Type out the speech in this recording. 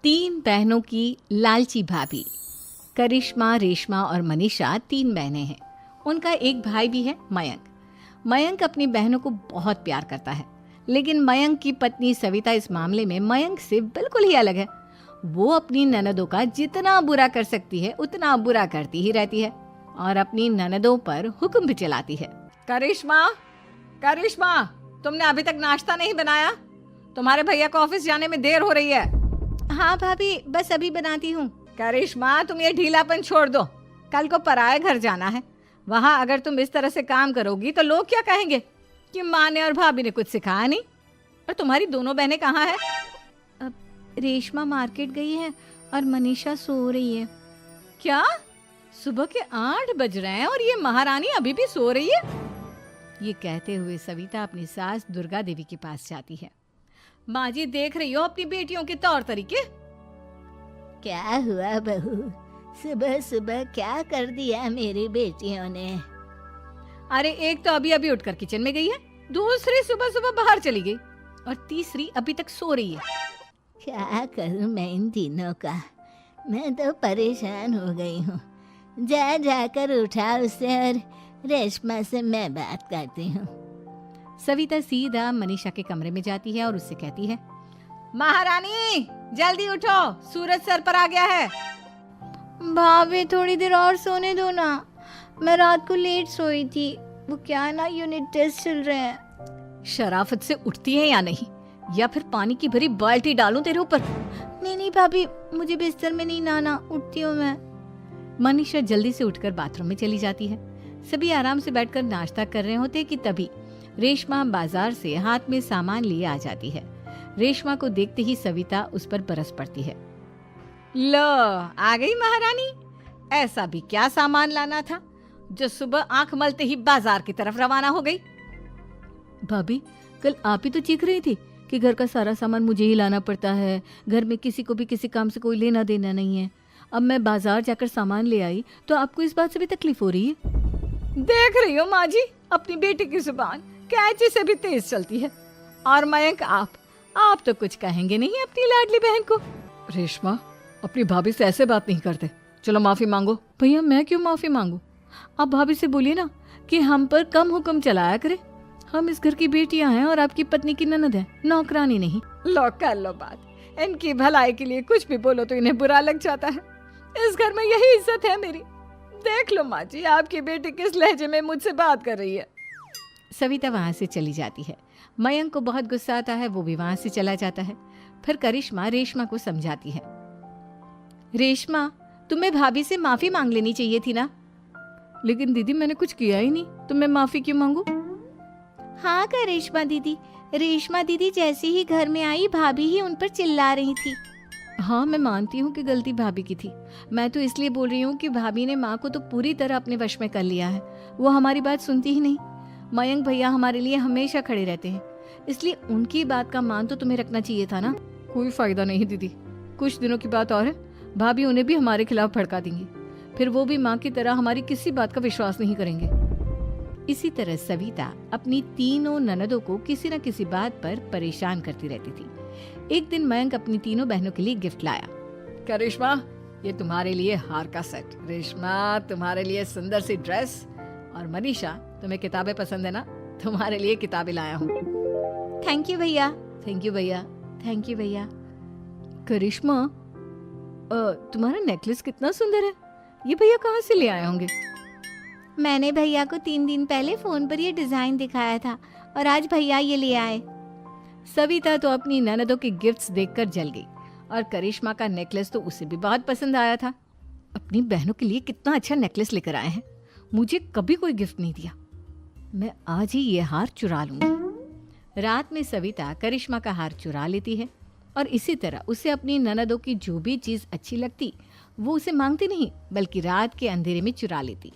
तीन बहनों की लालची भाभी। करिश्मा, रेशमा और मनीषा तीन बहनें हैं। उनका एक भाई भी है, मयंक। मयंक अपनी बहनों को बहुत प्यार करता है, लेकिन मयंक की पत्नी सविता इस मामले में मयंक से बिल्कुल ही अलग है। वो अपनी ननदों का जितना बुरा कर सकती है उतना बुरा करती ही रहती है और अपनी ननदों पर हुक्म भी चलाती है। करिश्मा, करिश्मा, तुमने अभी तक नाश्ता नहीं बनाया? तुम्हारे भैया को ऑफिस जाने में देर हो रही है। हाँ भाभी, बस अभी बनाती हूँ। करिश्मा, तुम ये ढीलापन छोड़ दो। कल को पराये घर जाना है। वहाँ अगर तुम इस तरह से काम करोगी तो लोग क्या कहेंगे कि माँ ने और भाभी ने कुछ सिखाया नहीं। और तुम्हारी दोनों बहनें कहाँ हैं? अब रेशमा मार्केट गई है और मनीषा सो रही है। क्या? सुबह के 8 बज रहे हैं और ये महारानी अभी भी सो रही है? ये कहते हुए सविता अपनी सास दुर्गा देवी के पास जाती है। माँ जी, देख रही हो अपनी बेटियों के तौर तरीके? क्या हुआ बहू, सुबह सुबह क्या कर दिया मेरी बेटियों ने? अरे एक तो अभी अभी उठकर किचन में गई है, दूसरी सुबह सुबह बाहर चली गई और तीसरी अभी तक सो रही है। क्या करूं मैं इन तीनों का, मैं तो परेशान हो गई हूँ। जा जाकर उठा उसे और रेशमा से मैं बात करती हूँ। सविता सीधा मनीषा के कमरे में जाती है और उससे कहती है, महारानी जल्दी उठो, सूरज सर पर आ गया है। भाभी थोड़ी देर और सोने दो ना, मैं रात को लेट सोई थी। वो क्या ना, यूनिट टेस्ट चल रहे हैं। शराफत से उठती है या नहीं, या फिर पानी की भरी बाल्टी डालूं तेरे ऊपर? नहीं नहीं भाभी, मुझे बिस्तर में नहीं नहाना, उठती हूँ मैं। मनीषा जल्दी से उठकर बाथरूम में चली जाती है। सभी आराम से बैठकर नाश्ता कर रहे होते कि तभी रेशमा बाजार से हाथ में सामान लिए आ जाती है। रेशमा को देखते ही सविता उस पर बरस पड़ती है। लो, आ गई महारानी। ऐसा भी क्या सामान लाना था जो सुबह आंख मलते ही बाजार की तरफ रवाना हो गई? भाभी, कल आप ही तो चीख रही थी कि घर का सारा सामान मुझे ही लाना पड़ता है, घर में किसी को भी किसी काम से कोई लेना देना नहीं है। अब मैं बाजार जाकर सामान ले आई तो आपको इस बात से भी तकलीफ हो रही है? देख रही हो माँ जी, अपनी बेटी की जुबान कैंची से भी तेज चलती है। और मयंक, आप तो कुछ कहेंगे नहीं अपनी लाडली बहन को। रेशमा, अपनी भाभी से ऐसे बात नहीं करते। चलो माफी मांगो। भैया, मैं क्यों माफी मांगू? आप भाभी से बोलिए ना कि हम पर कम हुक्म चलाया करे। हम इस घर की बेटियां हैं और आपकी पत्नी की ननद है, नौकरानी नहीं। लो कर लो बात। इनकी भलाई के लिए कुछ भी बोलो तो इन्हें बुरा लग जाता है। इस घर में यही इज्जत है मेरी। देख लो माँ जी, आपकी बेटी किस लहजे में मुझसे बात कर रही है। सविता वहां से चली जाती है। मयंक को बहुत गुस्सा आता है, वो भी वहां से चला जाता है। फिर करिश्मा रेशमा को समझाती है। रेशमा, तुम्हें भाभी से माफी मांग लेनी चाहिए थी ना। लेकिन दीदी, मैंने कुछ किया ही नहीं, तो मैं माफी क्यों मांगू? हाँ करिश्मा दीदी, रेशमा दीदी जैसे ही घर में आई भाभी ही उन पर चिल्ला रही थी। हाँ, मैं मानती हूँ कि गलती भाभी की थी। मैं तो इसलिए बोल रही हूँ कि भाभी ने माँ को तो पूरी तरह अपने वश में कर लिया है। वो हमारी बात सुनती ही नहीं। मयंक भैया हमारे लिए हमेशा खड़े रहते हैं, इसलिए उनकी बात का मान तो तुम्हें रखना चाहिए था ना। कोई फायदा नहीं दीदी, कुछ दिनों की बात और है, भाभी उन्हें भी हमारे खिलाफ भड़का देंगी। फिर वो भी माँ की तरह हमारी किसी बात का विश्वास नहीं करेंगे। इसी तरह सविता अपनी तीनों ननदों को किसी न किसी बात पर परेशान करती रहती थी। एक दिन मयंक अपनी तीनों बहनों के लिए गिफ्ट लाया। करिश्मा, ये तुम्हारे लिए हार का सेट। रेशमा, तुम्हारे लिए सुंदर सी ड्रेस। और मनीषा, तुम्हें किताबें पसंद है ना, तुम्हारे लिए किताबें लाया हूँ। थैंक यू भैया। थैंक यू भैया। थैंक यू भैया। करिश्मा, तुम्हारा नेकलेस कितना सुंदर है। ये भैया कहाँ से ले आए होंगे? मैंने भैया को 3 दिन पहले फोन पर ये डिजाइन दिखाया था और आज भैया ये ले आए। सविता तो अपनी ननदों के गिफ्ट्स देखकर जल गई और करिश्मा का नेकलेस तो उसे भी बहुत पसंद आया था। अपनी बहनों के लिए कितना अच्छा नेकलेस लेकर आए हैं, मुझे कभी कोई गिफ्ट नहीं दिया। मैं आज ही ये हार चुरा लूंगी। रात में सविता करिश्मा का हार चुरा लेती है और इसी तरह उसे अपनी ननदों की जो भी चीज अच्छी लगती वो उसे मांगती नहीं, बल्कि रात के अंधेरे में चुरा लेती।